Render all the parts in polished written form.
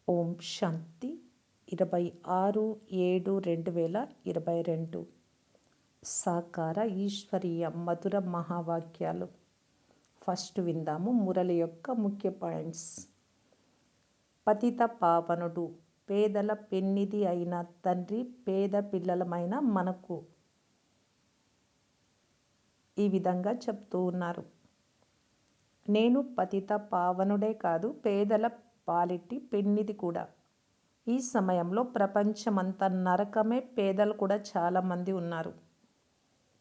ఓం శాంతి 26/7/2022 సాకార ఈశ్వరీయ మధుర మహావాక్యాలు. ఫస్ట్ విందాము మురళి యొక్క ముఖ్య పాయింట్స్. పతిత పావనుడు పేదల పెన్నిధి అయిన తండ్రి పేద పిల్లలమైన మనకు ఈ విధంగా చెప్తూ ఉన్నారు. నేను పతిత పావనుడే కాదు, పేదల పాలిటి పెన్నిధి కూడా. ఈ సమయంలో ప్రపంచమంతా నరకమే. పేదలు కూడా చాలామంది ఉన్నారు.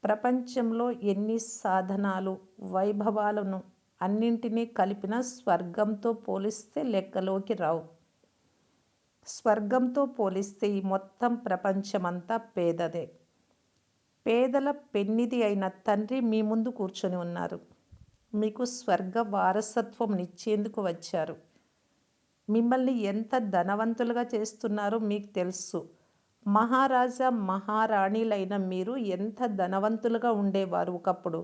ప్రపంచంలో ఎన్ని సాధనాలు వైభవాలను అన్నింటినీ కలిపిన స్వర్గంతో పోలిస్తే లెక్కలోకి రావు. స్వర్గంతో పోలిస్తే ఈ మొత్తం ప్రపంచమంతా పేదదే. పేదల పెన్నిధి అయిన తండ్రి మీ ముందు కూర్చొని ఉన్నారు. మీకు స్వర్గ వారసత్వం నిచ్చేందుకు వచ్చారు. మిమ్మల్ని ఎంత ధనవంతులుగా చేస్తున్నారో మీకు తెలుసు. మహారాజా మహారాణిలైన మీరు ఎంత ధనవంతులుగా ఉండేవారు ఒకప్పుడు.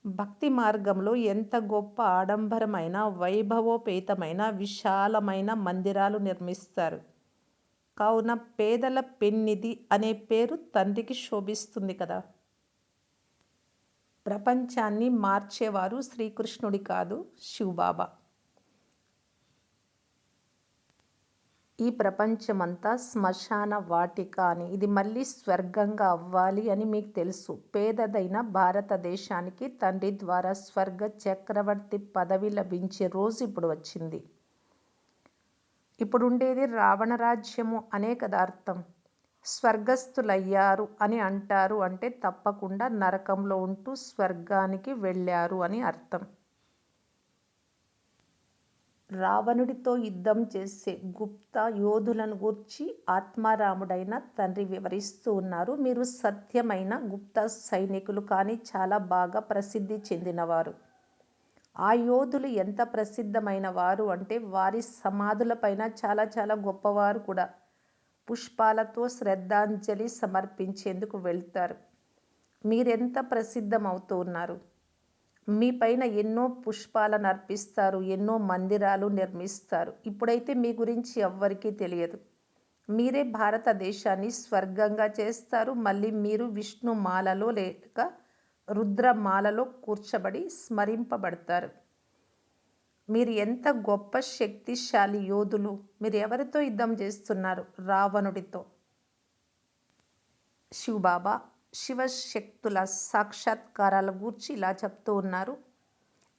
భక్తి మార్గంలో ఎంత గొప్ప ఆడంబరమైన వైభవోపేతమైన విశాలమైన మందిరాలు నిర్మిస్తారు. కావున పేదల పెన్నిధి అనే పేరు తండ్రికి శోభిస్తుంది కదా. ప్రపంచాన్ని మార్చేవారు శ్రీకృష్ణుడి కాదు, శివబాబా. ఈ ప్రపంచమంతా శ్మశాన వాటిక అని, ఇది మళ్ళీ స్వర్గంగా అవ్వాలి అని మీకు తెలుసు. పేదదైన భారతదేశానికి తండ్రి ద్వారా స్వర్గ చక్రవర్తి పదవి లభించే రోజు ఇప్పుడు వచ్చింది. ఇప్పుడుండేది రావణ రాజ్యము అనే కదా అర్థం. స్వర్గస్థులయ్యారు అని అంటారు అంటే తప్పకుండా నరకంలో ఉంటూ స్వర్గానికి వెళ్ళారు అని అర్థం. రావణుడితో యుద్ధం చేసే గుప్త యోధులను గూర్చి ఆత్మారాముడైన తండ్రి వివరిస్తూ ఉన్నారు. మీరు సత్యమైన గుప్త సైనికులు, కానీ చాలా బాగా ప్రసిద్ధి చెందినవారు. ఆ యోధులు ఎంత ప్రసిద్ధమైన వారు అంటే వారి సమాధులపైన చాలా చాలా గొప్పవారు కూడా పుష్పాలతో శ్రద్ధాంజలి సమర్పించేందుకు వెళ్తారు. మీరెంత ప్రసిద్ధమవుతూ ఉన్నారు. మీ పైన ఎన్నో పుష్పాలను అర్పిస్తారు, ఎన్నో మందిరాలు నిర్మిస్తారు. ఇప్పుడైతే మీ గురించి ఎవ్వరికీ తెలియదు. మీరే భారతదేశాన్ని స్వర్గంగా చేస్తారు. మళ్ళీ మీరు విష్ణుమాలలో లేక రుద్రమాలలో కూర్చబడి స్మరింపబడతారు. మీరు ఎంత గొప్ప శక్తిశాలి యోధులు. మీరు ఎవరితో యుద్ధం చేస్తున్నారు? రావణుడితో. శివబాబా శివశక్తుల సాక్షాత్కారాల గూర్చి ఇలా చెప్తూ ఉన్నారు.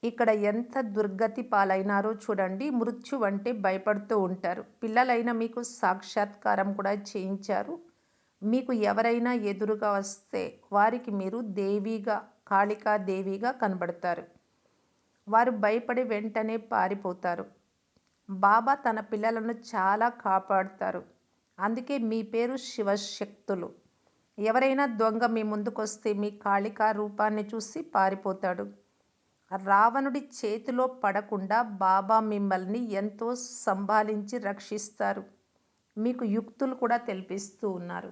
ఇక్కడ ఎంత దుర్గతి పాలైనారో చూడండి. మృత్యు అంటే భయపడుతూ ఉంటారు. పిల్లలైన మీకు సాక్షాత్కారం కూడా చేయించారు. మీకు ఎవరైనా ఎదురుగా వస్తే వారికి మీరు దేవిగా, కాళికాదేవిగా కనబడతారు. వారు భయపడి వెంటనే పారిపోతారు. బాబా తన పిల్లలను చాలా కాపాడుతారు. అందుకే మీ పేరు శివశక్తులు. ఎవరైనా దొంగ మీ ముందుకొస్తే మీ కాళికా రూపాన్ని చూసి పారిపోతాడు. రావణుడి చేతిలో పడకుండా బాబా మిమ్మల్ని ఎంతో సంభాళించి రక్షిస్తారు. మీకు యుక్తులు కూడా తెలిపిస్తూ ఉన్నారు.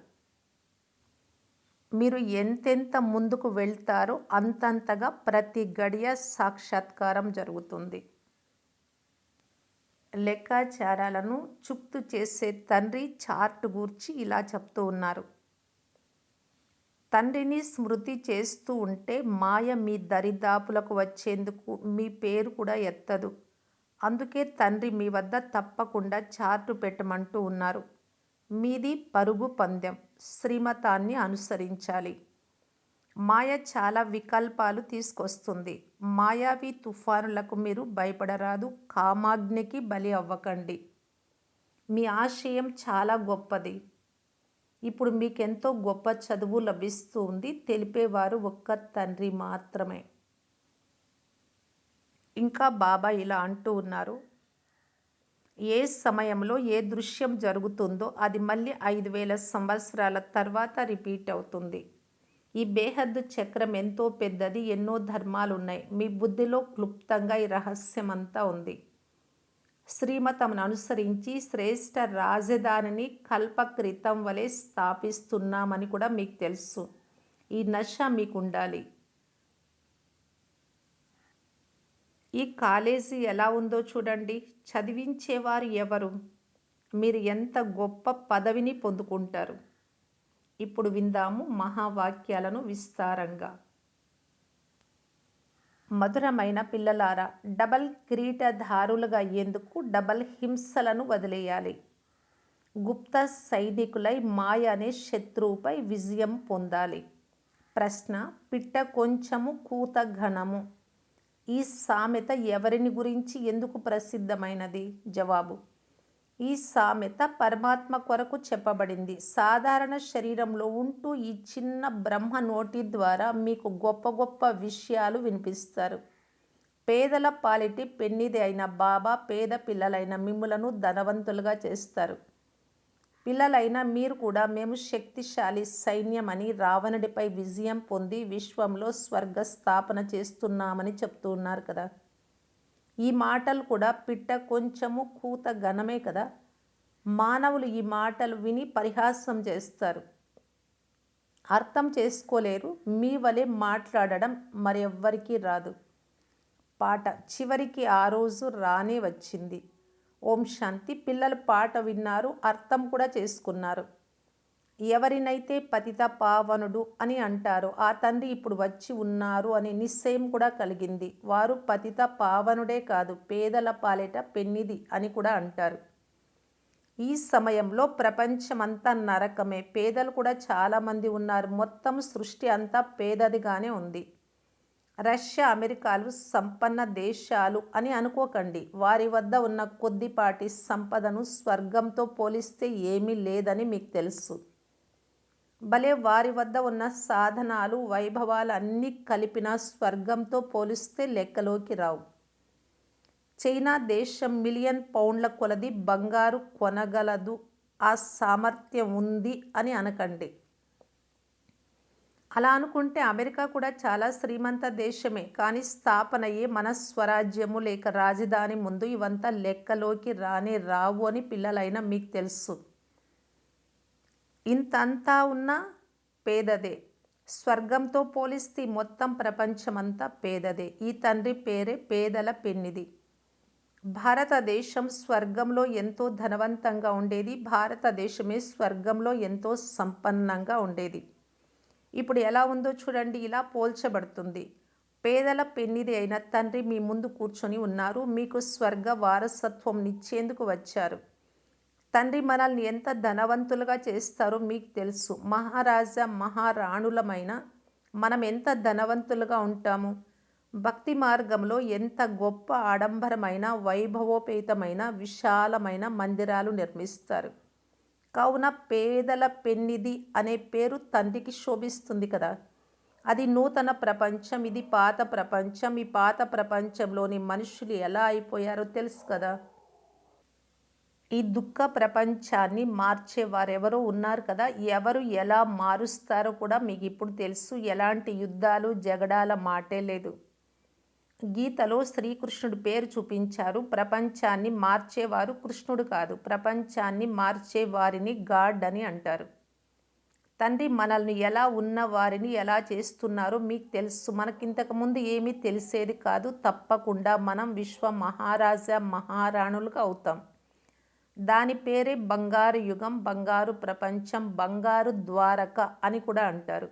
మీరు ఎంతెంత ముందుకు వెళ్తారో అంతంతగా ప్రతి గడియ సాక్షాత్కారం జరుగుతుంది. లెక్కాచారాలను చుక్తు చేసే తండ్రి చార్ట్ గూర్చి ఇలా చెప్తూ ఉన్నారు. తండ్రిని స్మృతి చేస్తూ ఉంటే మాయ మీ దరిదాపులకు వచ్చేందుకు మీ పేరు కూడా ఎత్తదు. అందుకే తండ్రి మీ వద్ద తప్పకుండా చార్టు పెట్టమంటూ ఉన్నారు. మీది పరుగు పందెం, శ్రీమతాన్ని అనుసరించాలి. మాయ చాలా వికల్పాలు తీసుకొస్తుంది. మాయావి తుఫానులకు మీరు భయపడరాదు. కామాగ్నికి బలి అవ్వకండి. మీ ఆశయం చాలా గొప్పది. ఇప్పుడు మీకెంతో గొప్ప చదువు లభిస్తూ ఉంది. తెలిపేవారు ఒక్క తండ్రి మాత్రమే. ఇంకా బాబా ఇలా అంటూ ఉన్నారు. ఏ సమయంలో ఏ దృశ్యం జరుగుతుందో అది మళ్ళీ 5000 సంవత్సరాల తర్వాత రిపీట్ అవుతుంది. ఈ బేహద్దు చక్రం ఎంతో పెద్దది. ఎన్నో ధర్మాలున్నాయి. మీ బుద్ధిలో క్లుప్తంగా ఈ రహస్యమంతా ఉంది. శ్రీమతమును అనుసరించి శ్రేష్ఠ రాజధానిని కల్పక్రితం వలె స్థాపిస్తున్నామని కూడా మీకు తెలుసు. ఈ నశ మీకు ఉండాలి. ఈ కాలేజీ ఎలా ఉందో చూడండి. చదివించేవారు ఎవరు? మీరు ఎంత గొప్ప పదవిని పొందుకుంటారు. ఇప్పుడు విందాము మహావాక్యాలను విస్తారంగా. మధురమైన పిల్లలారా, డబల్ కిరీటధారులుగా అయ్యేందుకు డబల్ హింసలను వదిలేయాలి. గుప్త సైనికులై మాయ అనే శత్రువుపై విజయం పొందాలి. ప్రశ్న: పిట్ట కొంచెము కూత ఘనము. ఈ సామెత ఎవరిని గురించి ఎందుకు ప్రసిద్ధమైనది? జవాబు: ఈ సామెత పరమాత్మ కొరకు చెప్పబడింది. సాధారణ శరీరంలో ఉంటూ ఈ చిన్న బ్రహ్మ నోటి ద్వారా మీకు గొప్ప గొప్ప విషయాలు వినిపిస్తారు. పేదల పాలిటి పెన్నిది అయిన బాబా పేద పిల్లలైన మిమ్ములను ధనవంతులుగా చేస్తారు. పిల్లలైన మీరు కూడా మేము శక్తిశాలి సైన్యమని, రావణుడిపై విజయం పొంది విశ్వంలో స్వర్గ స్థాపన చేస్తున్నామని చెప్తూ ఉన్నారు కదా. ఈ మాటలు కూడా పిట్ట కొంచెము కూత ఘనమే కదా. మానవులు ఈ మాటలు విని పరిహాసం చేస్తారు, అర్థం చేసుకోలేరు. మీ వలె మాట్లాడడం మరెవ్వరికీ రాదు. పాట చివరికి ఆ రోజు రానే వచ్చింది. ఓం శాంతి. పిల్లలు పాట విన్నారు, అర్థం కూడా చేసుకున్నారు. ఎవరినైతే పతిత పావనుడు అని అంటారో ఆ తండ్రి ఇప్పుడు వచ్చి ఉన్నారు అనే నిశ్చయం కూడా కలిగింది. వారు పతిత పావనుడే కాదు, పేదల పాలిట పెన్నిది అని కూడా అంటారు. ఈ సమయంలో ప్రపంచమంతా నరకమే. పేదలు కూడా చాలామంది ఉన్నారు. మొత్తం సృష్టి అంతా పేదదిగానే ఉంది. రష్యా, అమెరికాలు సంపన్న దేశాలు అని అనుకోకండి. వారి వద్ద ఉన్న కొద్దిపాటి సంపదను స్వర్గంతో పోలిస్తే ఏమీ లేదని మీకు తెలుసు. భలే, వారి వద్ద ఉన్న సాధనాలు, వైభవాలు అన్నీ కలిపిన స్వర్గంతో పోలిస్తే లెక్కలోకి రావు. చైనా దేశం మిలియన్ పౌండ్ల కొలది బంగారు కొనగలదు. ఆ సామర్థ్యం ఉంది అని అనకండి. అలా అనుకుంటే అమెరికా కూడా చాలా శ్రీమంత దేశమే. కానీ స్థాపనయే మన స్వరాజ్యము లేక రాజధాని ముందు ఇవంతా లెక్కలోకి రానే రావు అని పిల్లలైన మీకు తెలుసు. ఇంతంతా ఉన్నా పేదదే. స్వర్గంతో పోలిస్తే మొత్తం ప్రపంచమంతా పేదదే. ఈ తండ్రి పేరే పేదల పెన్నిది. భారతదేశం స్వర్గంలో ఎంతో ధనవంతంగా ఉండేది. భారతదేశమే స్వర్గంలో ఎంతో సంపన్నంగా ఉండేది. ఇప్పుడు ఎలా ఉందో చూడండి. ఇలా పోల్చబడుతుంది. పేదల పెన్నిది అయిన తండ్రి మీ ముందు కూర్చొని ఉన్నారు. మీకు స్వర్గ వారసత్వం నిచ్చేందుకు వచ్చారు. తండ్రి మనల్ని ఎంత ధనవంతులుగా చేస్తారో మీకు తెలుసు. మహారాజా మహారాణులమైన మనం ఎంత ధనవంతులుగా ఉంటాము. భక్తి మార్గంలో ఎంత గొప్ప ఆడంబరమైన, వైభవోపేతమైన, విశాలమైన మందిరాలు నిర్మిస్తారు. కావున పేదల పెన్నిది అనే పేరు తండ్రికి శోభిస్తుంది కదా. అది నూతన ప్రపంచం, ఇది పాత ప్రపంచం. ఈ పాత ప్రపంచంలోని మనుషులు ఎలా అయిపోయారో తెలుసు కదా. ఈ దుఃఖ ప్రపంచాన్ని మార్చేవారెవరో ఉన్నారు కదా. ఎవరు ఎలా మారుస్తారో కూడా మీకు ఇప్పుడు తెలుసు. ఎలాంటి యుద్ధాలు, జగడాల మాటే లేదు. గీతలో శ్రీకృష్ణుడి పేరు చూపించారు. ప్రపంచాన్ని మార్చేవారు కృష్ణుడు కాదు, ప్రపంచాన్ని మార్చే వారిని గాడ్ అని అంటారు. తండ్రి మనల్ని ఎలా ఉన్న వారిని ఎలా చేస్తున్నారో మీకు తెలుసు. మనకింతకు ముందు ఏమీ తెలిసేది కాదు. తప్పకుండా మనం విశ్వ మహారాజా మహారాణులుగా అవుతాం. దాని పేరే బంగారు యుగం, బంగారు ప్రపంచం, బంగారు ద్వారక అని కూడా అంటారు.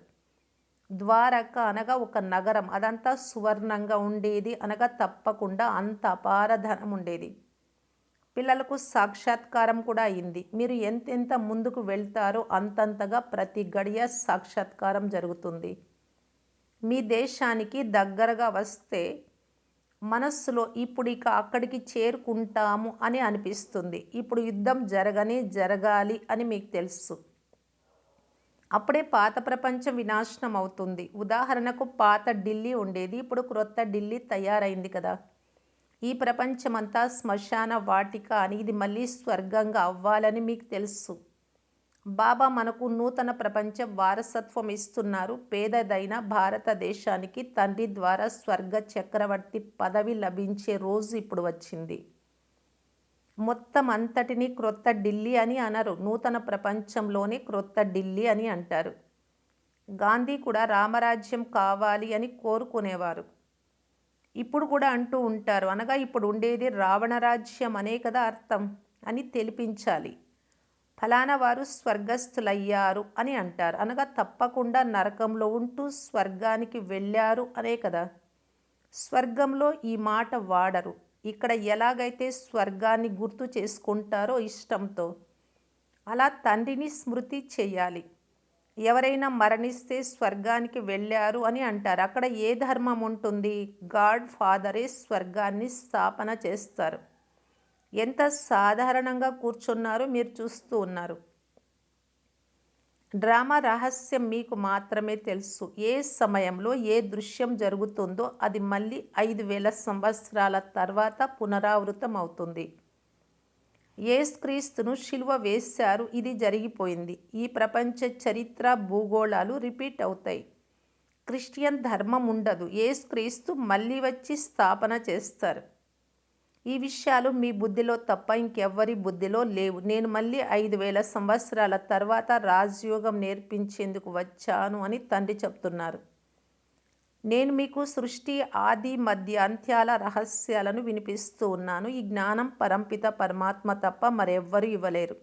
ద్వారక అనగా ఒక నగరం. అదంతా సువర్ణంగా ఉండేది అనగా తప్పకుండా అంత అపార ధనం ఉండేది. పిల్లలకు సాక్షాత్కారం కూడా అయింది. మీరు ఎంతెంత ముందుకు వెళ్తారో అంతంతగా ప్రతి గడియ సాక్షాత్కారం జరుగుతుంది. మీ దేశానికి దగ్గరగా వస్తే మనస్సులో ఇప్పుడు ఇక అక్కడికి చేరుకుంటాము అని అనిపిస్తుంది. ఇప్పుడు యుద్ధం జరగాలి అని మీకు తెలుసు. అప్పుడే పాత ప్రపంచం వినాశనం అవుతుంది. ఉదాహరణకు పాత ఢిల్లీ ఉండేది, ఇప్పుడు క్రొత్త ఢిల్లీ తయారైంది కదా. ఈ ప్రపంచమంతా శ్మశాన వాటిక అని, ఇది మళ్ళీ స్వర్గంగా అవ్వాలని మీకు తెలుసు. బాబా మనకు నూతన ప్రపంచ వారసత్వం ఇస్తున్నారు. పేదదైన భారతదేశానికి తండ్రి ద్వారా స్వర్గ చక్రవర్తి పదవి లభించే రోజు ఇప్పుడు వచ్చింది. మొత్తం అంతటినీ క్రొత్త ఢిల్లీ అని అనరు. నూతన ప్రపంచంలోనే క్రొత్త ఢిల్లీ అని అంటారు. గాంధీ కూడా రామరాజ్యం కావాలి అని కోరుకునేవారు. ఇప్పుడు కూడా అంటూ ఉంటారు. అనగా ఇప్పుడు ఉండేది రావణ రాజ్యం అనే కదా అర్థం. అని తెలిపించాలి. ఫలానా వారు స్వర్గస్థులయ్యారు అని అంటారు. అనగా తప్పకుండా నరకంలో ఉంటూ స్వర్గానికి వెళ్ళారు అనే కదా. స్వర్గంలో ఈ మాట వాడరు. ఇక్కడ ఎలాగైతే స్వర్గాన్ని గుర్తు చేసుకుంటారో ఇష్టంతో, అలా తండ్రిని స్మృతి చెయ్యాలి. ఎవరైనా మరణిస్తే స్వర్గానికి వెళ్ళారు అని అంటారు. అక్కడ ఏ ధర్మం ఉంటుంది? గాడ్ ఫాదరే స్వర్గాన్ని స్థాపన చేస్తారు. ఎంత సాధారణంగా కూర్చున్నారో మీరు చూస్తూ ఉన్నారు. డ్రామా రహస్యం మీకు మాత్రమే తెలుసు. ఏ సమయంలో ఏ దృశ్యం జరుగుతుందో అది మళ్ళీ 5000 సంవత్సరాల తర్వాత పునరావృతం అవుతుంది. యేసుక్రీస్తును శిలువ వేశారు, ఇది జరిగిపోయింది. ఈ ప్రపంచ చరిత్ర భూగోళాలు రిపీట్ అవుతాయి. క్రిస్టియన్ ధర్మం ఉండదు. యేసుక్రీస్తు మళ్ళీ వచ్చి స్థాపన చేస్తారు. ఈ విషయాలు మీ బుద్ధిలో తప్ప ఇంకెవ్వరి బుద్ధిలో లేవు. నేను మళ్ళీ 5000 సంవత్సరాల తర్వాత రాజయోగం నేర్పించేందుకు వచ్చాను అని తండ్రి చెప్తున్నారు. నేను మీకు సృష్టి ఆది మధ్య అంత్యాల రహస్యాలను వినిపిస్తూ ఉన్నాను. ఈ జ్ఞానం పరంపిత పరమాత్మ తప్ప మరెవ్వరూ ఇవ్వలేరు.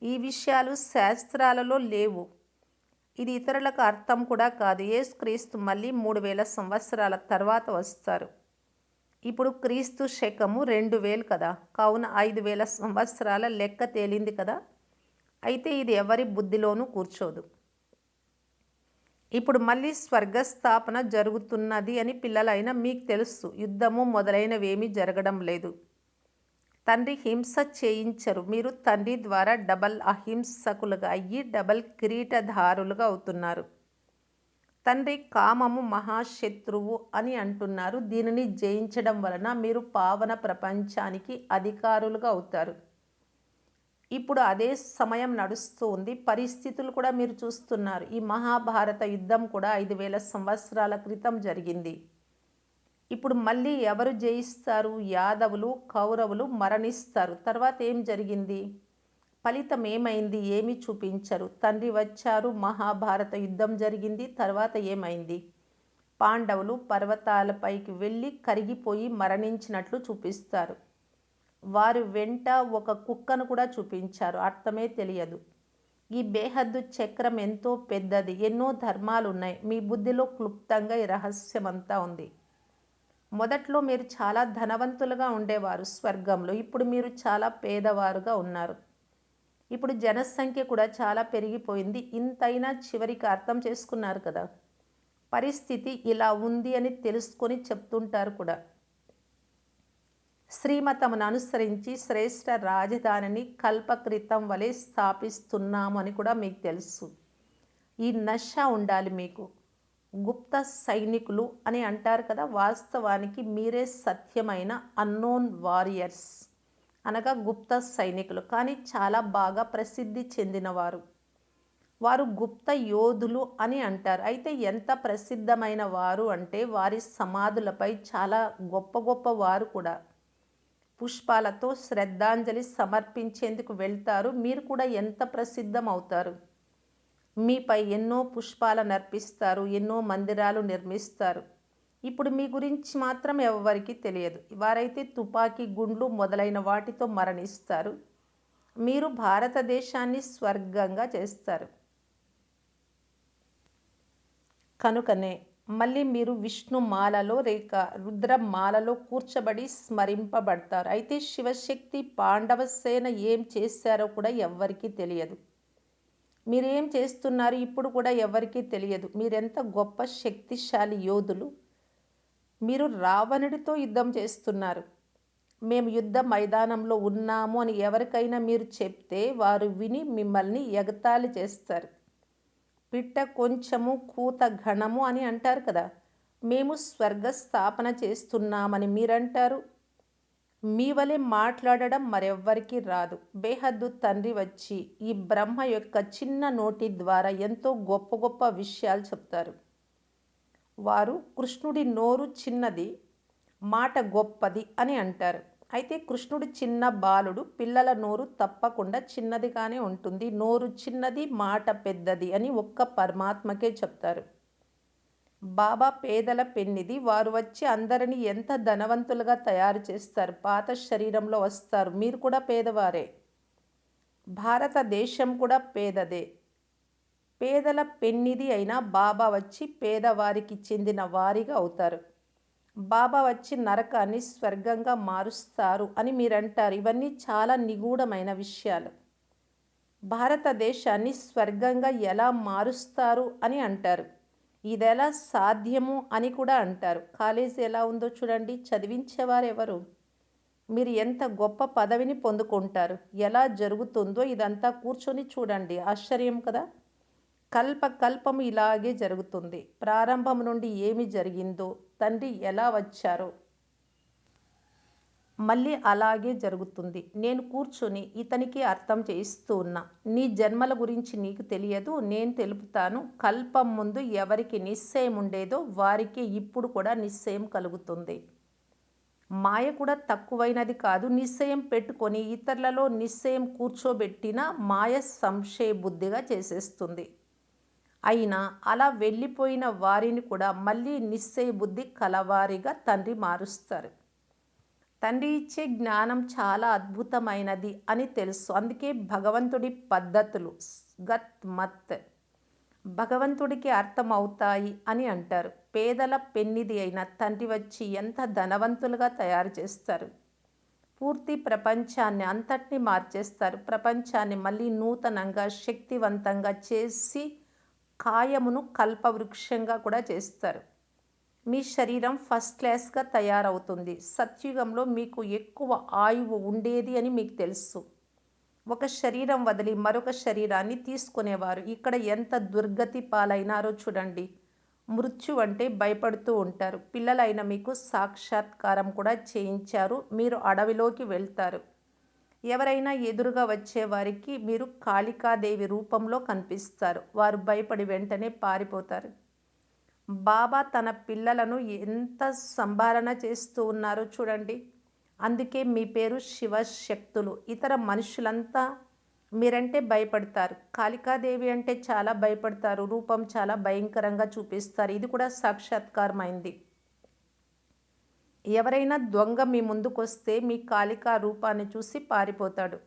ఈ విషయాలు శాస్త్రాలలో లేవు. ఇది ఇతరులకు అర్థం కూడా కాదు. యేసుక్రీస్తు మళ్ళీ 3000 సంవత్సరాల తర్వాత వస్తారు. ఇప్పుడు క్రీస్తు శకము 2000 కదా. కావున 5000 సంవత్సరాల లెక్క తేలింది కదా. అయితే ఇది ఎవరి బుద్ధిలోనూ కూర్చోదు. ఇప్పుడు మళ్ళీ స్వర్గస్థాపన జరుగుతున్నది అని పిల్లలైన మీకు తెలుసు. యుద్ధము మొదలైనవేమీ జరగడం లేదు. తండ్రి హింస చేయించరు. మీరు తండ్రి ద్వారా డబల్ అహింసకులుగా అయ్యి డబల్ కిరీటధారులుగా అవుతున్నారు. తండ్రి కామము మహాశత్రువు అని అంటున్నారు. దీనిని జయించడం వలన మీరు పావన ప్రపంచానికి అధికారులుగా అవుతారు. ఇప్పుడు అదే సమయం నడుస్తూ ఉంది. పరిస్థితులు కూడా మీరు చూస్తున్నారు. ఈ మహాభారత యుద్ధం కూడా 5000 సంవత్సరాల క్రితం జరిగింది. ఇప్పుడు మళ్ళీ ఎవరు జయిస్తారు? యాదవులు, కౌరవులు మరణిస్తారు. తర్వాత ఏం జరిగింది? ఫలితం ఏమైంది? ఏమీ చూపించరు. తండ్రి వచ్చారు, మహాభారత యుద్ధం జరిగింది. తర్వాత ఏమైంది? పాండవులు పర్వతాలపైకి వెళ్ళి కరిగిపోయి మరణించినట్లు చూపిస్తారు. వారి వెంట ఒక కుక్కను కూడా చూపించారు. అర్థమే తెలియదు. ఈ బేహద్దు చక్రం ఎంతో పెద్దది. ఎన్నో ధర్మాలున్నాయి. మీ బుద్ధిలో క్లుప్తంగా ఈ రహస్యమంతా ఉంది. మొదట్లో మీరు చాలా ధనవంతులుగా ఉండేవారు స్వర్గంలో. ఇప్పుడు మీరు చాలా పేదవారుగా ఉన్నారు. ఇప్పుడు జనసంఖ్య కూడా చాలా పెరిగిపోయింది. ఇంతైనా చివరికి అర్థం చేసుకున్నారు కదా. పరిస్థితి ఇలా ఉంది అని తెలుసుకొని చెప్తుంటారు కూడా. శ్రీమతమును అనుసరించి శ్రేష్ఠ రాజధానిని కల్పకృతం వలె స్థాపిస్తున్నాము అని కూడా మీకు తెలుసు. ఈ నష ఉండాలి మీకు. గుప్త సైనికులు అని అంటారు కదా. వాస్తవానికి మీరే సత్యమైన అన్నోన్ వారియర్స్, అనగా గుప్త సైనికులు. కానీ చాలా బాగా ప్రసిద్ధి చెందినవారు. వారు గుప్త యోధులు అని అంటారు. అయితే ఎంత ప్రసిద్ధమైన వారు అంటే వారి సమాధులపై చాలా గొప్ప గొప్ప వారు కూడా పుష్పాలతో శ్రద్ధాంజలి సమర్పించేందుకు వెళ్తారు. మీరు కూడా ఎంత ప్రసిద్ధం అవుతారు. మీపై ఎన్నో పుష్పాలను అర్పిస్తారు. ఎన్నో మందిరాలు నిర్మిస్తారు. ఇప్పుడు మీ గురించి మాత్రం ఎవరికీ తెలియదు. వారైతే తుపాకీ గుండ్లు మొదలైన వాటితో మరణిస్తారు. మీరు భారతదేశాన్ని స్వర్గంగా చేస్తారు. కనుకనే మళ్ళీ మీరు విష్ణుమాలలో లేక రుద్రమాలలో కూర్చబడి స్మరింపబడతారు. అయితే శివశక్తి పాండవ సేన ఏం చేశారో కూడా ఎవ్వరికీ తెలియదు. మీరేం చేస్తున్నారు ఇప్పుడు కూడా ఎవరికీ తెలియదు. మీరెంత గొప్ప శక్తిశాలి యోధులు. మీరు రావణుడితో యుద్ధం చేస్తున్నారు. మేము యుద్ధ మైదానంలో ఉన్నాము అని ఎవరికైనా మీరు చెప్తే వారు విని మిమ్మల్ని ఎగతాళి చేస్తారు. పిట్ట కొంచెము కూత ఘనము అని అంటారు కదా. మేము స్వర్గ స్థాపన చేస్తున్నామని మీరంటారు. మీ వలె మాట్లాడడం మరెవ్వరికీ రాదు. బేహద్దు తండ్రి వచ్చి ఈ బ్రహ్మ యొక్క చిన్న నోటి ద్వారా ఎంతో గొప్ప గొప్ప విషయాలు చెప్తారు. వారు కృష్ణుడి నోరు చిన్నది, మాట గొప్పది అని అంటారు. అయితే కృష్ణుడు చిన్న బాలుడు. పిల్లల నోరు తప్పకుండా చిన్నదిగానే ఉంటుంది. నోరు చిన్నది, మాట పెద్దది అని ఒక్క పరమాత్మకే చెప్తారు. బాబా పేదల పెన్నిది. వారు వచ్చి అందరిని ఎంత ధనవంతులుగా తయారు చేస్తారు. పాత శరీరంలో వస్తారు. మీరు కూడా పేదవారే. భారతదేశం కూడా పేదదే. పేదల పెన్నిది అయిన బాబా వచ్చి పేదవారికి చెందిన వారిగా అవుతారు. బాబా వచ్చి నరకాన్ని స్వర్గంగా మారుస్తారు అని మీరంటారు. ఇవన్నీ చాలా నిగూఢమైన విషయాలు. భారతదేశాన్ని స్వర్గంగా ఎలా మారుస్తారు అని అంటారు. ఇదెలా సాధ్యము అని కూడా అంటారు. కాలేజీ ఎలా ఉందో చూడండి. చదివించేవారెవరు? మీరు ఎంత గొప్ప పదవిని పొందుకుంటారు. ఎలా జరుగుతుందో ఇదంతా కూర్చొని చూడండి. ఆశ్చర్యం కదా! కల్పము ఇలాగే జరుగుతుంది. ప్రారంభం నుండి ఏమి జరిగిందో, తండ్రి ఎలా వచ్చారో మళ్ళీ అలాగే జరుగుతుంది. నేను కూర్చొని ఇతనికి అర్థం చేయిస్తూ ఉన్నా. నీ జన్మల గురించి నీకు తెలియదు, నేను తెలుపుతాను. కల్పం ముందు ఎవరికి నిశ్చయం ఉండేదో వారికి ఇప్పుడు కూడా నిశ్చయం కలుగుతుంది. మాయ కూడా తక్కువైనది కాదు. నిశ్చయం పెట్టుకొని ఇతరులలో నిశ్చయం కూర్చోబెట్టిన మాయ సంశయ బుద్ధిగా చేసేస్తుంది. అయినా అలా వెళ్ళిపోయిన వారిని కూడా మళ్ళీ నిశ్చయ బుద్ధి కలవారిగా తండ్రి మారుస్తారు. తండ్రి ఇచ్చే జ్ఞానం చాలా అద్భుతమైనది అని తెలుసు. అందుకే భగవంతుడి పద్ధతులు గత్ మత్ భగవంతుడికి అర్థమవుతాయి అని అంటారు. పేదల పెన్నిది అయిన తండ్రి వచ్చి ఎంత ధనవంతులుగా తయారు చేస్తారు. పూర్తి ప్రపంచాన్ని అంతటినీ మార్చేస్తారు. ప్రపంచాన్ని మళ్ళీ నూతనంగా శక్తివంతంగా చేసి కాయమును కల్పవృక్షంగా కూడా చేస్తారు. మీ శరీరం ఫస్ట్ క్లాస్గా తయారవుతుంది. సత్యుగంలో మీకు ఎక్కువ ఆయువు ఉండేది అని మీకు తెలుసు. ఒక శరీరం వదిలి మరొక శరీరాన్ని తీసుకునేవారు. ఇక్కడ ఎంత దుర్గతి పాలైనారో చూడండి. మృత్యు అంటే భయపడుతూ ఉంటారు. పిల్లలైన మీకు సాక్షాత్కారం కూడా చేయించారు. మీరు అడవిలోకి వెళ్తారు. ఎవరైనా ఎదురుగా వచ్చేవారికి మీరు కాళికాదేవి రూపంలో కనిపిస్తారు. వారు భయపడి వెంటనే పారిపోతారు. బాబా తన పిల్లలను ఎంత సంభాలన చేస్తూ ఉన్నారో చూడండి. అందుకే మీ పేరు శివశక్తులు. ఇతర మనుషులంతా మీరంటే భయపడతారు. కాళికాదేవి అంటే చాలా భయపడతారు. రూపం చాలా భయంకరంగా చూపిస్తారు. ఇది కూడా సాక్షాత్కారమైంది. ఎవరైనా దొంగ మీ ముందుకొస్తే మీ కాళికా రూపాన్ని చూసి పారిపోతాడు.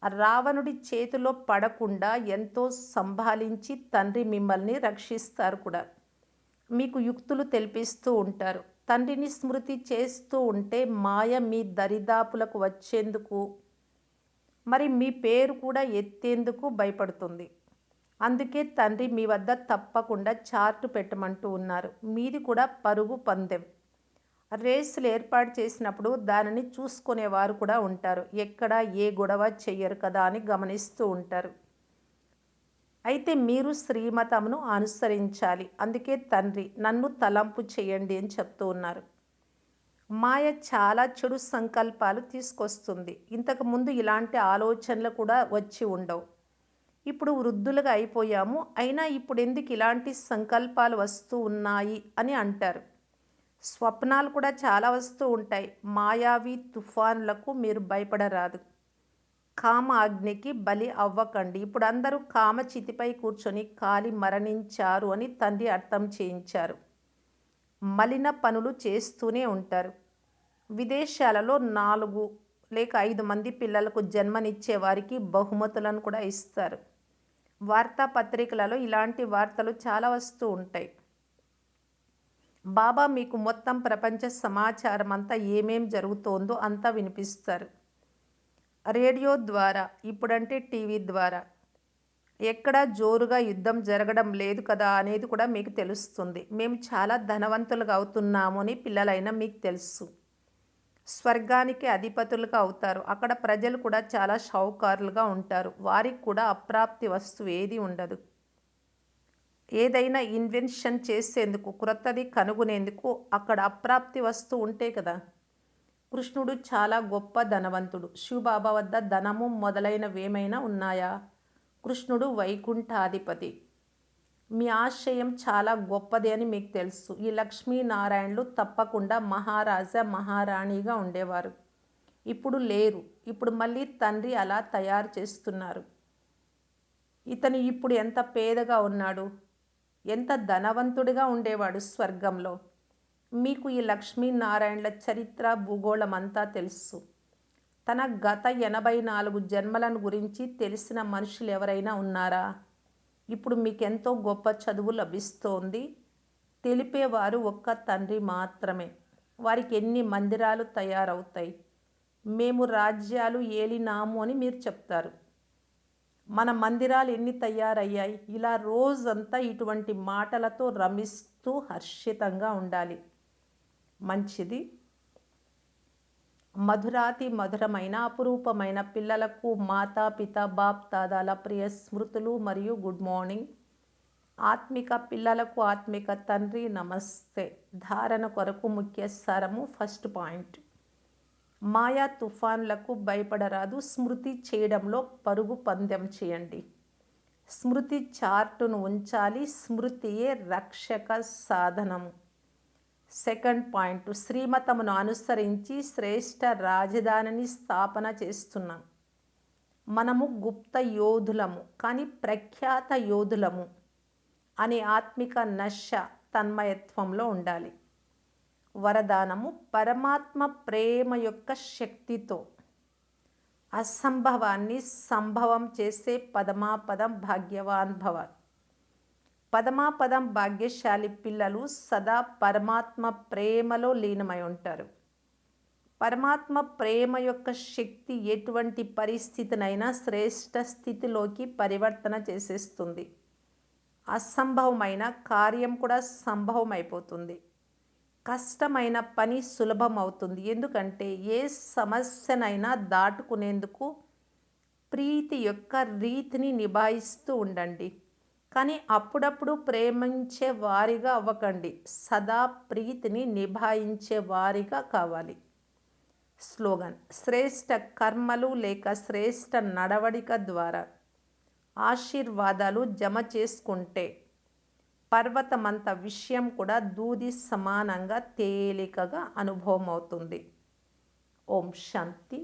రావణుడి చేతిలో పడకుండా ఎంతో సంభాలించి తండ్రి మిమ్మల్ని రక్షిస్తారు కూడా. మీకు యుక్తులు తెలిపిస్తూ ఉంటారు. తండ్రిని స్మృతి చేస్తూ ఉంటే మాయ మీ దరిదాపులకు వచ్చేందుకు, మరి మీ పేరు కూడా ఎత్తేందుకు భయపడుతుంది. అందుకే తండ్రి మీ వద్ద తప్పకుండా చార్టు పెట్టమంటూ ఉన్నారు. మీది కూడా పరుగు పందెం. రేసులు ఏర్పాటు చేసినప్పుడు దానిని చూసుకునేవారు కూడా ఉంటారు. ఎక్కడ ఏ గొడవ చెయ్యరు కదా అని గమనిస్తూ ఉంటారు. అయితే మీరు శ్రీమతమును అనుసరించాలి. అందుకే తండ్రి నన్ను తలంపు చేయండి అని చెప్తూ ఉన్నారు. మాయ చాలా చెడు సంకల్పాలు తీసుకొస్తుంది. ఇంతకుముందు ఇలాంటి ఆలోచనలు కూడా వచ్చి ఉండవు. ఇప్పుడు వృద్ధులుగా అయిపోయాము. అయినా ఇప్పుడు ఎందుకు ఇలాంటి సంకల్పాలు వస్తూ ఉన్నాయి అని అంటారు. స్వప్నాలు కూడా చాలా వస్తూ ఉంటాయి. మాయావి తుఫానులకు మీరు భయపడరాదు. కామ అగ్నికి బలి అవ్వకండి. ఇప్పుడు అందరూ కామచితిపై కూర్చొని కాలి మరణించారు అని తండ్రి అర్థం చేయించారు. మలిన పనులు చేస్తూనే ఉంటారు. విదేశాలలో 4 లేక 5 మంది పిల్లలకు జన్మనిచ్చే వారికి బహుమతులను కూడా ఇస్తారు. వార్తాపత్రికలలో ఇలాంటి వార్తలు చాలా వస్తూ ఉంటాయి. బాబా మీకు మొత్తం ప్రపంచ సమాచారం అంతా ఏమేం జరుగుతోందో అంతా వినిపిస్తారు. రేడియో ద్వారా, ఇప్పుడంటే టీవీ ద్వారా. ఎక్కడా జోరుగా యుద్ధం జరగడం లేదు కదా అనేది కూడా మీకు తెలుస్తుంది. మేము చాలా ధనవంతులుగా అవుతున్నాము అని పిల్లలైన మీకు తెలుసు. స్వర్గానికి అధిపతులుగా అవుతారు. అక్కడ ప్రజలు కూడా చాలా షావుకారులుగా ఉంటారు. వారికి కూడా అప్రాప్తి వస్తువు ఏది ఉండదు. ఏదైనా ఇన్వెన్షన్ చేసేందుకు, క్రొత్తది కనుగొనేందుకు అక్కడ అప్రాప్తి వస్తువు ఉంటే కదా. కృష్ణుడు చాలా గొప్ప ధనవంతుడు. శివబాబా వద్ద ధనము మొదలైనవేమైనా ఉన్నాయా? కృష్ణుడు వైకుంఠాధిపతి. మీ ఆశయం చాలా గొప్పది అని మీకు తెలుసు. ఈ లక్ష్మీనారాయణులు తప్పకుండా మహారాజా మహారాణిగా ఉండేవారు. ఇప్పుడు లేరు. ఇప్పుడు మళ్ళీ తండ్రి అలా తయారు చేస్తున్నారు. ఇతను ఇప్పుడు ఎంత పేదగా ఉన్నాడు. ఎంత ధనవంతుడిగా ఉండేవాడు స్వర్గంలో. మీకు ఈ లక్ష్మీనారాయణల చరిత్ర భూగోళం అంతా తెలుసు. తన గత 84 జన్మలను గురించి తెలిసిన మనుషులు ఎవరైనా ఉన్నారా? ఇప్పుడు మీకెంతో గొప్ప చదువు లభిస్తోంది. తెలిపేవారు ఒక్క తండ్రి మాత్రమే. వారికి ఎన్ని మందిరాలు తయారవుతాయి? మేము రాజ్యాలు ఏలినాము అని మీరు చెప్తారు. మన మందిరాలు ఎన్ని తయారయ్యాయి? ఇలా రోజంతా ఇటువంటి మాటలతో రమిస్తూ హర్షితంగా ఉండాలి. మంచిది. మధురాతి మధురమైన అపురూపమైన పిల్లలకు మాతాపిత బాప్ దాదాల ప్రియ స్మృతులు మరియు గుడ్ మార్నింగ్. ఆత్మిక పిల్లలకు ఆత్మిక తండ్రి నమస్తే. ధారణ కొరకు ముఖ్య సారము. ఫస్ట్ పాయింట్, మాయా తుఫాన్లకు భయపడరాదు. స్మృతి చేయడంలో పరుగు పందెం చేయండి. స్మృతి చార్టును ఉంచాలి. స్మృతియే రక్షక సాధనము. సెకండ్ పాయింట్, శ్రీమతమును అనుసరించి శ్రేష్ఠ రాజధానిని స్థాపన చేస్తున్నాం. మనము గుప్త యోధులము కానీ ప్రఖ్యాత యోధులము అనే ఆత్మిక నశ తన్మయత్వంలో ఉండాలి. వరదానము, పరమాత్మ ప్రేమ యొక్క శక్తితో అసంభవాన్ని సంభవం చేసే పదమాపదం భాగ్యవాన్ భవ. పదమాపదం భాగ్యశాలి పిల్లలు సదా పరమాత్మ ప్రేమలో లీనమై ఉంటారు. పరమాత్మ ప్రేమ యొక్క శక్తి ఎటువంటి పరిస్థితినైనా శ్రేష్ఠ స్థితిలోకి పరివర్తన చేసేస్తుంది. అసంభవమైన కార్యం కూడా సంభవం అయిపోతుంది. కష్టమైన పని సులభం అవుతుంది. ఎందుకంటే ఏ సమస్యనైనా దాటుకునేందుకు ప్రీతి యొక్క రీతిని నిభాయిస్తూ ఉండండి. కానీ అప్పుడప్పుడు ప్రేమించే వారిగా అవ్వకండి. సదా ప్రీతిని నిభాయించే వారిగా కావాలి. స్లోగన్, శ్రేష్ఠ కర్మలు లేక శ్రేష్ఠ నడవడిక ద్వారా ఆశీర్వాదాలు జమ చేసుకుంటే పర్వతమంత విషయం కూడా దూది సమానంగా తేలికగా అనుభవం అవుతుంది. ఓం శాంతి.